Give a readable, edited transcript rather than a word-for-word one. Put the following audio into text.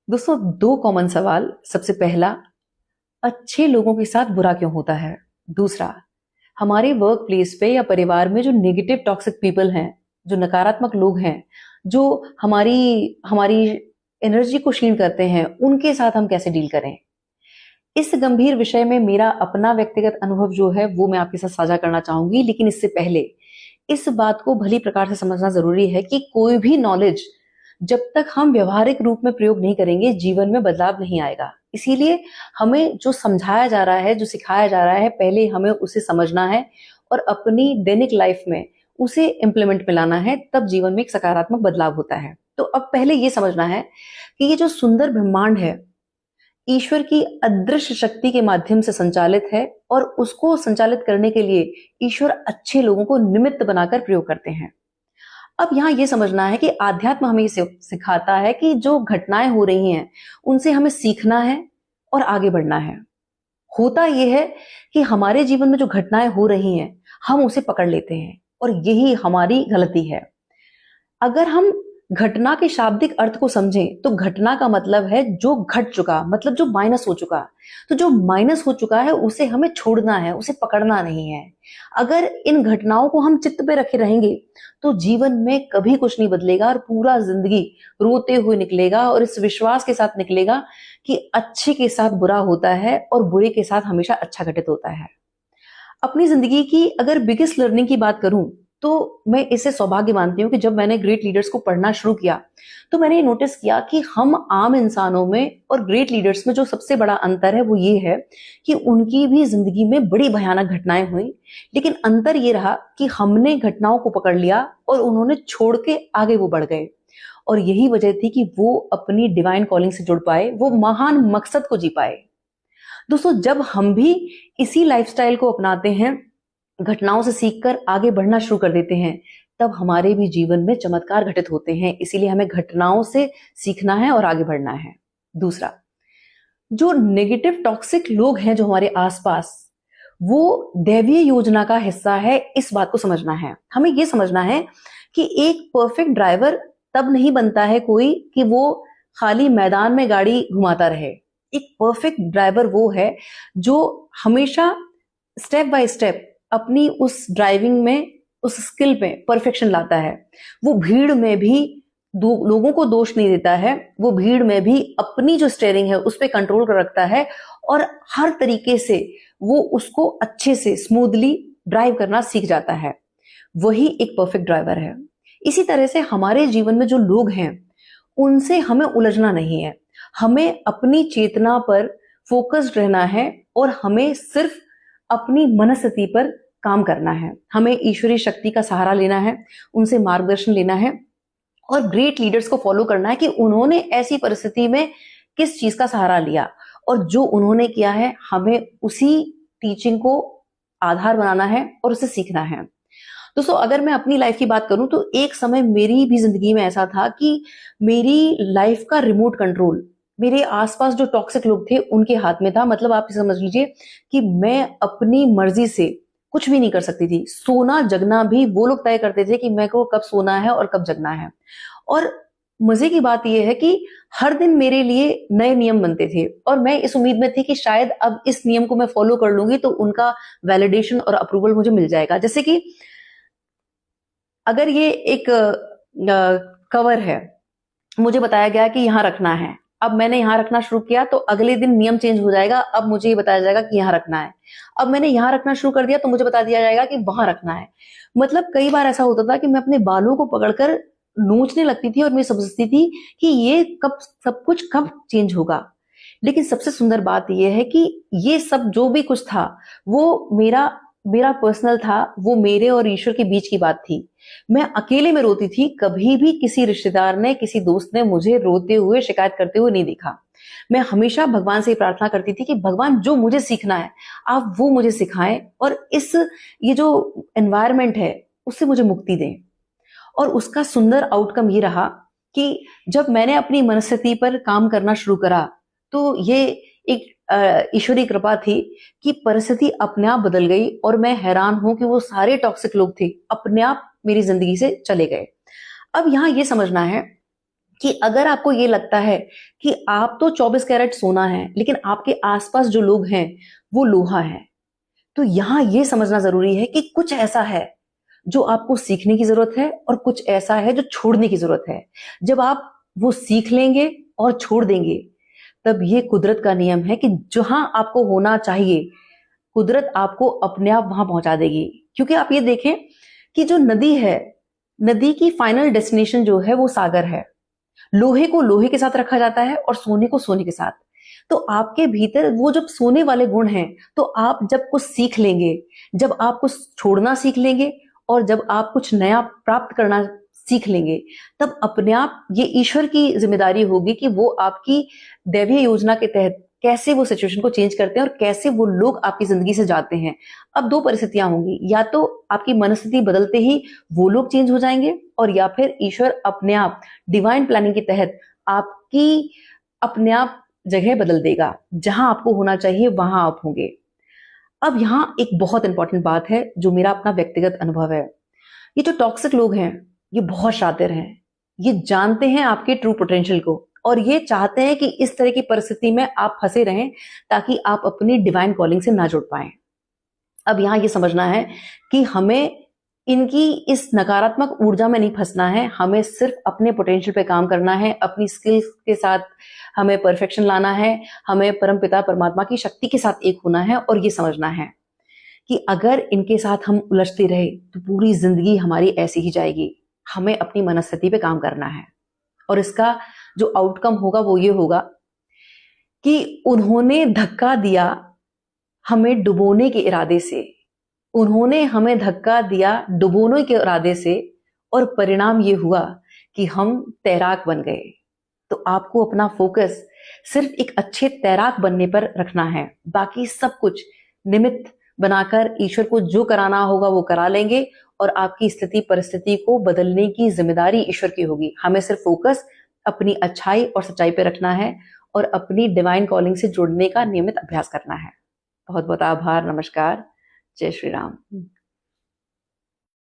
दोस्तों, दो कॉमन सवाल। सबसे पहला, अच्छे लोगों के साथ बुरा क्यों होता है? दूसरा, हमारे वर्क प्लेस पे या परिवार में जो नेगेटिव टॉक्सिक पीपल हैं, जो नकारात्मक लोग हैं, जो हमारी हमारी एनर्जी को क्षीण करते हैं, उनके साथ हम कैसे डील करें? इस गंभीर विषय में मेरा अपना व्यक्तिगत अनुभव जो है वो मैं आपके साथ साझा करना चाहूंगी। लेकिन इससे पहले इस बात को भली प्रकार से समझना जरूरी है कि कोई भी नॉलेज जब तक हम व्यवहारिक रूप में प्रयोग नहीं करेंगे, जीवन में बदलाव नहीं आएगा। इसीलिए हमें जो समझाया जा रहा है, जो सिखाया जा रहा है, पहले हमें उसे समझना है और अपनी दैनिक लाइफ में उसे इम्प्लीमेंट में लाना है, तब जीवन में एक सकारात्मक बदलाव होता है। तो अब पहले ये समझना है कि ये जो सुंदर ब्रह्मांड है, ईश्वर की अदृश्य शक्ति के माध्यम से संचालित है और उसको संचालित करने के लिए ईश्वर अच्छे लोगों को निमित्त बनाकर प्रयोग करते हैं। अब यहाँ ये समझना है कि आध्यात्म हमें सिखाता है कि जो घटनाएं हो रही हैं उनसे हमें सीखना है और आगे बढ़ना है। होता यह है कि हमारे जीवन में जो घटनाएं हो रही हैं हम उसे पकड़ लेते हैं और यही हमारी गलती है। अगर हम घटना के शाब्दिक अर्थ को समझें तो घटना का मतलब है जो घट चुका, मतलब जो माइनस हो चुका। तो जो माइनस हो चुका है उसे हमें छोड़ना है, उसे पकड़ना नहीं है। अगर इन घटनाओं को हम चित्त पे रखे रहेंगे तो जीवन में कभी कुछ नहीं बदलेगा और पूरा जिंदगी रोते हुए निकलेगा और इस विश्वास के साथ निकलेगा कि अच्छे के साथ बुरा होता है और बुरे के साथ हमेशा अच्छा घटित होता है। अपनी जिंदगी की अगर बिगेस्ट लर्निंग की बात करूं तो मैं इसे सौभाग्य मानती हूँ कि जब मैंने ग्रेट लीडर्स को पढ़ना शुरू किया तो मैंने नोटिस किया कि हम आम इंसानों में और ग्रेट लीडर्स में जो सबसे बड़ा अंतर है वो ये है कि उनकी भी जिंदगी में बड़ी भयानक घटनाएं हुई, लेकिन अंतर ये रहा कि हमने घटनाओं को पकड़ लिया और उन्होंने छोड़ के आगे वो बढ़ गए। और यही वजह थी कि वो अपनी डिवाइन कॉलिंग से जुड़ पाए, वो महान मकसद को जी पाए। दोस्तों, जब हम भी इसी लाइफस्टाइल को अपनाते हैं, घटनाओं से सीखकर आगे बढ़ना शुरू कर देते हैं, तब हमारे भी जीवन में चमत्कार घटित होते हैं। इसीलिए हमें घटनाओं से सीखना है और आगे बढ़ना है। दूसरा, जो नेगेटिव टॉक्सिक लोग हैं जो हमारे आसपास, वो दैवीय योजना का हिस्सा है। इस बात को समझना है। हमें यह समझना है कि एक परफेक्ट ड्राइवर तब नहीं बनता है कोई कि वो खाली मैदान में गाड़ी घुमाता रहे। एक परफेक्ट ड्राइवर वो है जो हमेशा स्टेप बाय स्टेप अपनी उस ड्राइविंग में, उस स्किल पे परफेक्शन लाता है। वो भीड़ में भी लोगों को दोष नहीं देता है, वो भीड़ में भी अपनी जो स्टीयरिंग है उस पर कंट्रोल कर रखता है और हर तरीके से वो उसको अच्छे से स्मूथली ड्राइव करना सीख जाता है। वही एक परफेक्ट ड्राइवर है। इसी तरह से हमारे जीवन में जो लोग हैं उनसे हमें उलझना नहीं है। हमें अपनी चेतना पर फोकस्ड रहना है और हमें सिर्फ अपनी मनस्थिति पर काम करना है। हमें ईश्वरीय शक्ति का सहारा लेना है, उनसे मार्गदर्शन लेना है और ग्रेट लीडर्स को फॉलो करना है कि उन्होंने ऐसी परिस्थिति में किस चीज का सहारा लिया और जो उन्होंने किया है हमें उसी टीचिंग को आधार बनाना है और उसे सीखना है। दोस्तों, अगर मैं अपनी लाइफ की बात करूं तो एक समय मेरी भी जिंदगी में ऐसा था कि मेरी लाइफ का रिमोट कंट्रोल मेरे आसपास जो टॉक्सिक लोग थे उनके हाथ में था। मतलब आप समझ लीजिए कि मैं अपनी मर्जी से कुछ भी नहीं कर सकती थी। सोना जगना भी वो लोग तय करते थे कि मेरे को कब सोना है और कब जगना है। और मजे की बात यह है कि हर दिन मेरे लिए नए नियम बनते थे और मैं इस उम्मीद में थी कि शायद अब इस नियम को मैं फॉलो कर लूंगी तो उनका वैलिडेशन और अप्रूवल मुझे मिल जाएगा। जैसे कि अगर ये एक कवर है, मुझे बताया गया कि यहां रखना है, अब मैंने यहां रखना शुरू किया तो अगले दिन नियम चेंज हो जाएगा, अब मुझे ये बताया जाएगा कि यहां रखना है। अब मैंने यहां रखना शुरू कर दिया तो मुझे बता दिया जाएगा कि वहां रखना है। मतलब कई बार ऐसा होता था कि मैं अपने बालों को पकड़कर नोचने लगती थी और मैं समझती थी कि ये कब सब कुछ कब चेंज होगा। लेकिन सबसे सुंदर बात यह है कि ये सब जो भी कुछ था वो मेरा मेरा पर्सनल था, वो मेरे और ईश्वर के बीच की बात थी। मैं अकेले में रोती थी, कभी भी किसी रिश्तेदार ने, किसी दोस्त ने मुझे रोते हुए, शिकायत करते हुए नहीं देखा। मैं हमेशा भगवान से प्रार्थना करती थी कि भगवान जो मुझे सीखना है आप वो मुझे सिखाएं और ये जो एनवायरनमेंट है उससे मुझे मुक्ति दें। और उसका सुंदर आउटकम ये रहा कि जब मैंने अपनी मनस्थिति पर काम करना शुरू करा तो ये एक ईश्वरीय कृपा थी कि परिस्थिति अपने आप बदल गई और मैं हैरान हूं कि वो सारे टॉक्सिक लोग थे अपने आप मेरी जिंदगी से चले गए। अब यहां ये समझना है कि अगर आपको ये लगता है कि आप तो 24 कैरेट सोना है, लेकिन आपके आसपास जो लोग हैं वो लोहा है, तो यहां ये समझना जरूरी है कि कुछ ऐसा है जो आपको सीखने की जरूरत है और कुछ ऐसा है जो छोड़ने की जरूरत है। जब आप वो सीख लेंगे और छोड़ देंगे, तब ये कुदरत का नियम है कि जहां आपको होना चाहिए कुदरत आपको अपने आप वहां पहुंचा देगी। क्योंकि आप ये देखें कि जो नदी है, नदी की फाइनल डेस्टिनेशन जो है वो सागर है। लोहे को लोहे के साथ रखा जाता है और सोने को सोने के साथ। तो आपके भीतर वो जब सोने वाले गुण हैं, तो आप जब कुछ सीख लेंगे, जब आप कुछ छोड़ना सीख लेंगे और जब आप कुछ नया प्राप्त करना सीख लेंगे, तब अपने आप ये ईश्वर की जिम्मेदारी होगी कि वो आपकी दैवीय योजना के तहत कैसे वो सिचुएशन को चेंज करते हैं और कैसे वो लोग आपकी जिंदगी से जाते हैं। अब दो परिस्थितियां होंगी, या तो आपकी मनस्थिति बदलते ही वो लोग चेंज हो जाएंगे, और या फिर ईश्वर अपने आप डिवाइन प्लानिंग के तहत आपकी अपने आप जगह बदल देगा। जहां आपको होना चाहिए वहां आप होंगे। अब यहाँ एक बहुत इंपॉर्टेंट बात है जो मेरा अपना व्यक्तिगत अनुभव है। ये जो टॉक्सिक लोग हैं ये बहुत शातिर हैं, ये जानते हैं आपके ट्रू पोटेंशियल को और ये चाहते हैं कि इस तरह की परिस्थिति में आप फंसे रहें ताकि आप अपनी डिवाइन कॉलिंग से ना जुड़ पाए। अब यहाँ ये समझना है कि हमें इनकी इस नकारात्मक ऊर्जा में नहीं फंसना है, हमें सिर्फ अपने पोटेंशियल पे काम करना है, अपनी स्किल्स के साथ हमें परफेक्शन लाना है, हमें परमपिता परमात्मा की शक्ति के साथ एक होना है। और ये समझना है कि अगर इनके साथ हम उलझते रहे तो पूरी जिंदगी हमारी ऐसी ही जाएगी। हमें अपनी मनस्थिति पे काम करना है और इसका जो आउटकम होगा वो ये होगा कि उन्होंने धक्का दिया हमें डुबोने के इरादे से, उन्होंने हमें धक्का दिया डुबोने के इरादे से, और परिणाम ये हुआ कि हम तैराक बन गए। तो आपको अपना फोकस सिर्फ एक अच्छे तैराक बनने पर रखना है, बाकी सब कुछ निमित्त बनाकर ईश्वर को जो कराना होगा वो करा लेंगे और आपकी स्थिति परिस्थिति को बदलने की जिम्मेदारी ईश्वर की होगी। हमें सिर्फ फोकस अपनी अच्छाई और सच्चाई पे रखना है और अपनी डिवाइन कॉलिंग से जुड़ने का नियमित अभ्यास करना है। बहुत बहुत आभार, नमस्कार, जय श्री राम।